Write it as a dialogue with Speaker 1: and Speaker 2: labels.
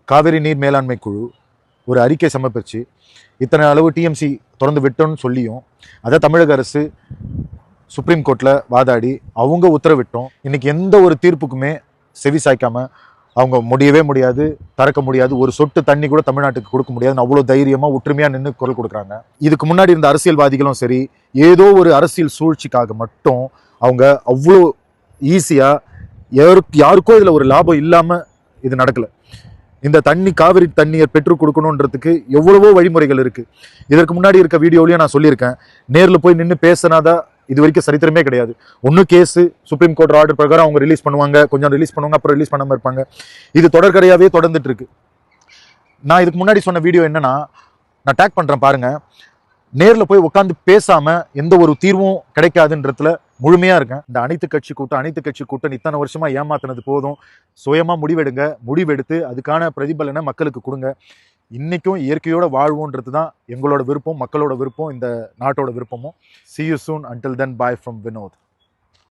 Speaker 1: காவிரி நீர் மேலாண்மை குழு ஒரு அறிக்கை சமர்ப்பிச்சு இத்தனை அளவு டிஎம்சி திறந்து விட்டோம்னு சொல்லியும் அதை தமிழக அரசு சுப்ரீம் கோர்ட்டில் வாதாடி அவங்க உத்தரவிட்டோம். இன்னைக்கு எந்த ஒரு தீர்ப்புக்குமே செவி சாய்க்காம அவங்க முடியவே முடியாது, திறக்க முடியாது, ஒரு சொட்டு தண்ணி கூட தமிழ்நாட்டுக்கு கொடுக்க முடியாதுன்னு அவ்வளோ தைரியமாக ஒற்றுமையாக நின்று குரல் கொடுக்குறாங்க. இதுக்கு முன்னாடி இருந்த அரசியல்வாதிகளும் சரி, ஏதோ ஒரு அரசியல் சூழ்ச்சிக்காக மட்டும் அவங்க அவ்வளோ ஈஸியாக யாருக்கோ இதில் ஒரு லாபம் இல்லாமல் இது நடக்கலை. இந்த காவிரி தண்ணியை பெற்றுக் கொடுக்கணுன்றதுக்கு எவ்வளவோ வழிமுறைகள் இருக்கு. இதற்கு முன்னாடி இருக்க வீடியோலயும் நான் சொல்லியிருக்கேன், நேரில் போய் நின்று பேசினாதான் இது வரைக்கும் சரித்திரமே கிடையாது. ஒன்றும் கேஸு சுப்ரீம் கோர்ட் ஆர்டர் பிரகாரம் அவங்க ரிலீஸ் பண்ணுவாங்க, கொஞ்சம் ரிலீஸ் பண்ணுவாங்க, அப்புறம் ரிலீஸ் பண்ணாமல் இருப்பாங்க. இது தொடர்கதையாகவே தொடர்ந்துட்டு இருக்கு. நான் இதுக்கு முன்னாடி சொன்ன வீடியோ என்னன்னா, நான் டேக் பண்றேன் பாருங்க, நேரில் போய் உட்காந்து பேசாம எந்த ஒரு தீர்வும் கிடைக்காதுன்றதுல முழுமையா இருக்கேன். இந்த அனைத்து கட்சி கூட்டம் இத்தனை வருஷமா ஏமாத்தினது போதும். சுயமா முடிவெடுத்து அதுக்கான பிரதிபலனை மக்களுக்கு கொடுங்க. இன்னைக்கும் இயற்கையோட வாழ்வோன்றது தான் எங்களோட விருப்பம், மக்களோட விருப்பம், இந்த நாட்டோட விருப்பமும். See you soon. Until then, bye from Vinod.